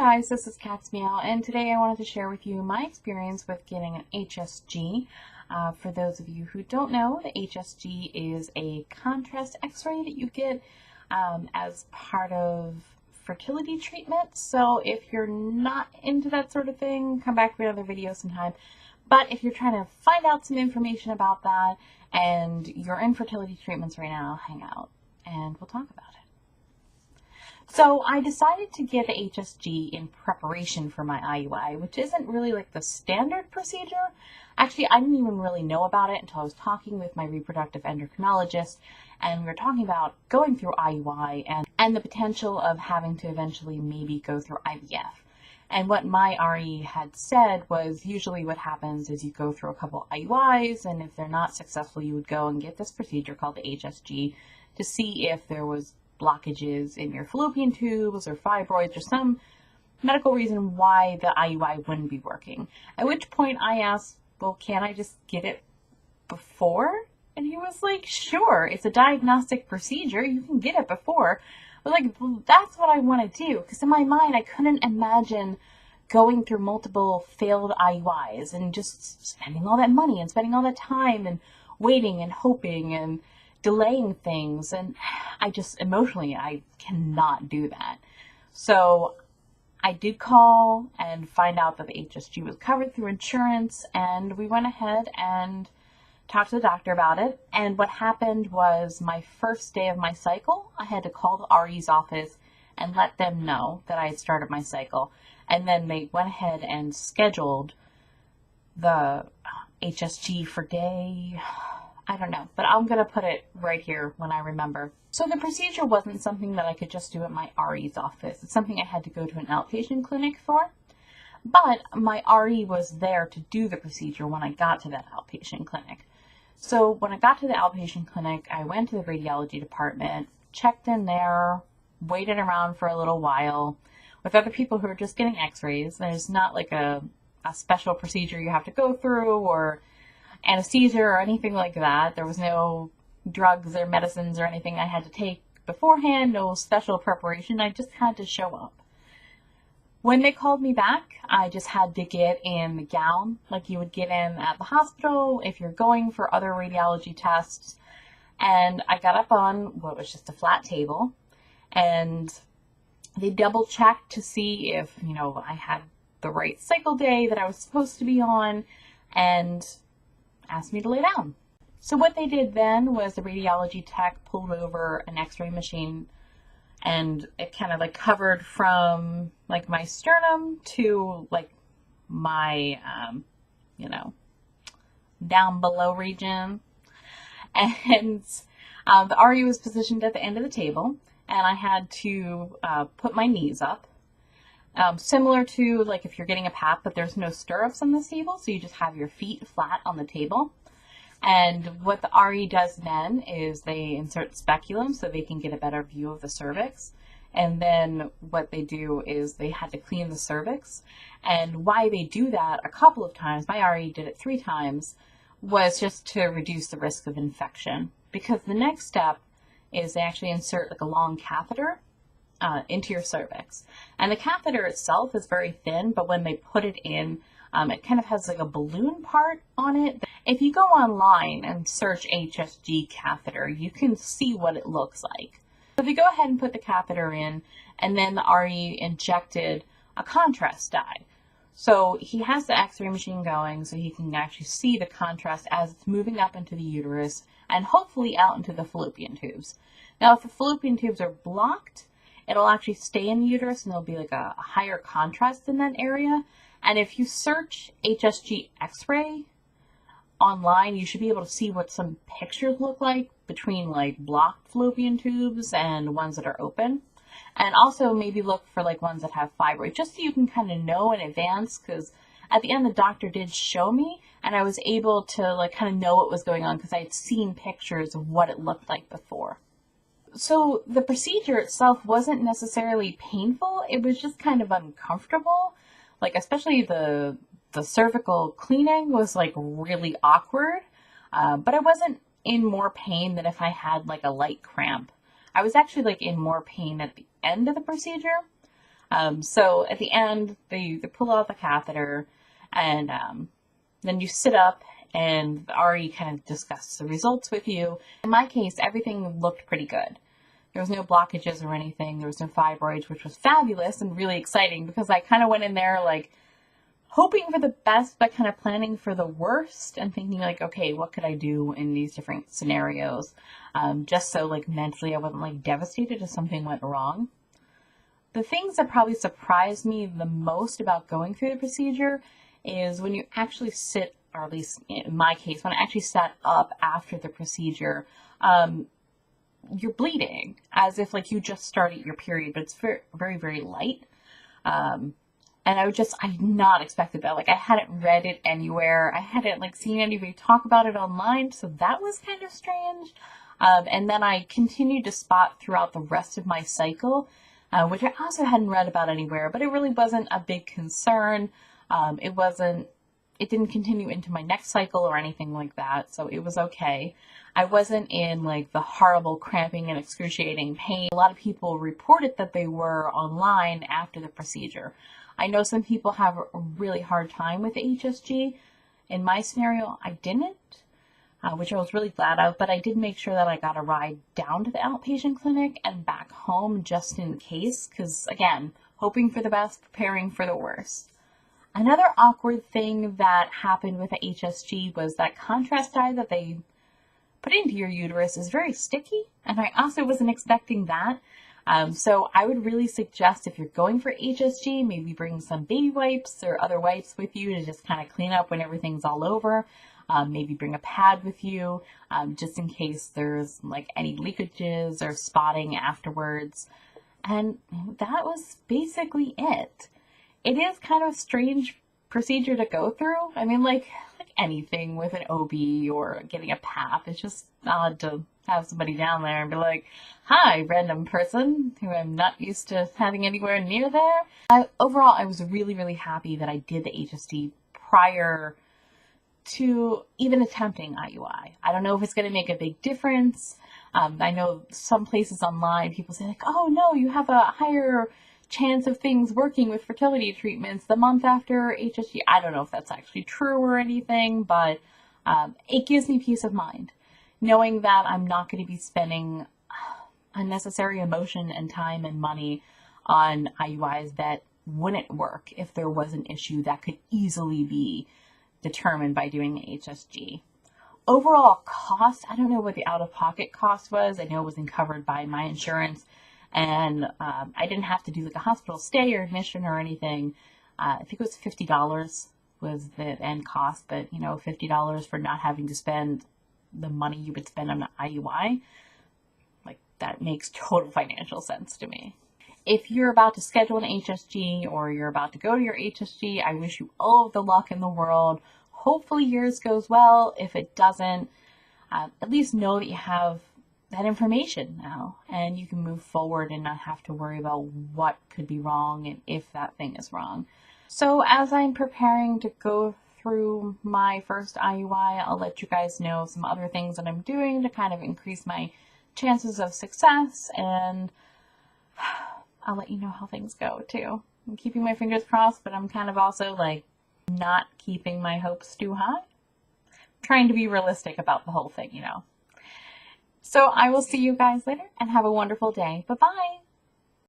guys, this is KatsMeyow, and today I wanted to share with you my experience with getting an HSG. For those of you who don't know, the HSG is a contrast x-ray that you get as part of fertility treatment. So if you're not into that sort of thing, come back for another video sometime. But if you're trying to find out some information about that and you're in fertility treatments right now, hang out and we'll talk about it. So I decided to get the HSG in preparation for my IUI, which isn't really like the standard procedure. Actually, I didn't even really know about it until I was talking with my reproductive endocrinologist, and we were talking about going through IUI and the potential of having to eventually maybe go through IVF. And what my RE had said was usually what happens is you go through a couple IUIs, and if they're not successful, you would go and get this procedure called the HSG to see if there was blockages in your fallopian tubes or fibroids or some medical reason why the IUI wouldn't be working. At which point I asked, well, can I just get it before? And he was like, sure, it's a diagnostic procedure. You can get it before. I was like, well, that's what I want to do. Because in my mind, I couldn't imagine going through multiple failed IUIs and just spending all that money and spending all that time and waiting and hoping and delaying things, and I just emotionally I cannot do that. So I did call and find out that the HSG was covered through insurance, and we went ahead and talked to the doctor about it. And what happened was my first day of my cycle, I had to call the RE's office and let them know that I had started my cycle, and then they went ahead and scheduled the HSG for day, I don't know, but I'm going to put it right here when I remember. So the procedure wasn't something that I could just do at my RE's office. It's something I had to go to an outpatient clinic for. But my RE was there to do the procedure when I got to that outpatient clinic. So when I got to the outpatient clinic, I went to the radiology department, checked in there, waited around for a little while with other people who were just getting x-rays. There's not like a special procedure you have to go through or anesthesia or anything like that. There was no drugs or medicines or anything I had to take beforehand, no special preparation. I just had to show up. When they called me back, I just had to get in the gown like you would get in at the hospital if you're going for other radiology tests. And I got up on what was just a flat table, and they double checked to see if, I had the right cycle day that I was supposed to be on, and asked me to lay down. So what they did then was the radiology tech pulled over an x-ray machine, and it kind of like covered from like my sternum to like my, down below region. And the RE was positioned at the end of the table, and I had to put my knees up. Similar to like if you're getting a PAP, but there's no stirrups on this table, so you just have your feet flat on the table. And what the RE does then is they insert speculum so they can get a better view of the cervix. And then what they do is they had to clean the cervix. And why they do that a couple of times, my RE did it 3 times, was just to reduce the risk of infection. Because the next step is they actually insert like a long catheter into your cervix. And the catheter itself is very thin, but when they put it in, it kind of has like a balloon part on it. If you go online and search HSG catheter, you can see what it looks like. So they go ahead and put the catheter in, and then the RE injected a contrast dye. So he has the x-ray machine going so he can actually see the contrast as it's moving up into the uterus and hopefully out into the fallopian tubes. Now, if the fallopian tubes are blocked, it'll actually stay in the uterus, and there'll be like a higher contrast in that area. And if you search HSG X-ray online, you should be able to see what some pictures look like between like blocked fallopian tubes and ones that are open. And also maybe look for like ones that have fibroid, just so you can kind of know in advance, because at the end the doctor did show me, and I was able to like kind of know what was going on because I had seen pictures of what it looked like before. So the procedure itself wasn't necessarily painful. It was just kind of uncomfortable. Like especially the cervical cleaning was like really awkward. But I wasn't in more pain than if I had like a light cramp. I was actually like in more pain at the end of the procedure. So at the end, they pull out the catheter, and then you sit up and already kind of discuss the results with you. In my case, everything looked pretty good. There was no blockages or anything. There was no fibroids, which was fabulous and really exciting because I kind of went in there like hoping for the best, but kind of planning for the worst and thinking like, okay, what could I do in these different scenarios? Just so like mentally I wasn't like devastated if something went wrong. The things that probably surprised me the most about going through the procedure is when you actually sit, or at least in my case, when I actually sat up after the procedure, you're bleeding as if like you just started your period, but it's very, very, very light. And I did not expect that. Like I hadn't read it anywhere. I hadn't like seen anybody talk about it online. So that was kind of strange. And then I continued to spot throughout the rest of my cycle, which I also hadn't read about anywhere, but it really wasn't a big concern. It didn't continue into my next cycle or anything like that, so it was okay. I wasn't in like the horrible cramping and excruciating pain. A lot of people reported that they were online after the procedure. I know some people have a really hard time with HSG. In my scenario, I didn't, which I was really glad of, but I did make sure that I got a ride down to the outpatient clinic and back home just in case, because again, hoping for the best, preparing for the worst. Another awkward thing that happened with the HSG was that contrast dye that they put into your uterus is very sticky, and I also wasn't expecting that. So I would really suggest if you're going for HSG, maybe bring some baby wipes or other wipes with you to just kind of clean up when everything's all over. Maybe bring a pad with you, just in case there's like any leakages or spotting afterwards. And that was basically it. It is kind of a strange procedure to go through. I mean, like anything with an OB or getting a PAP, it's just odd to have somebody down there and be like, hi, random person who I'm not used to having anywhere near there. Overall, I was really, really happy that I did the HSD prior to even attempting IUI. I don't know if it's going to make a big difference. I know some places online, people say like, oh no, you have a higher chance of things working with fertility treatments the month after HSG. I don't know if that's actually true or anything, but it gives me peace of mind knowing that I'm not going to be spending unnecessary emotion and time and money on IUIs that wouldn't work if there was an issue that could easily be determined by doing the HSG. Overall cost, I don't know what the out-of-pocket cost was. I know it wasn't covered by my insurance. And I didn't have to do like a hospital stay or admission or anything. I think it was $50 was the end cost, but you know, $50 for not having to spend the money you would spend on an IUI, like that makes total financial sense to me. If you're about to schedule an HSG or you're about to go to your HSG, I wish you all of the luck in the world. Hopefully yours goes well. If it doesn't, at least know that you have that information now and you can move forward and not have to worry about what could be wrong and if that thing is wrong. So as I'm preparing to go through my first IUI, I'll let you guys know some other things that I'm doing to kind of increase my chances of success, and I'll let you know how things go too. I'm keeping my fingers crossed, but I'm kind of also like not keeping my hopes too high. Trying to be realistic about the whole thing, you know. So I will see you guys later and have a wonderful day. Bye-bye.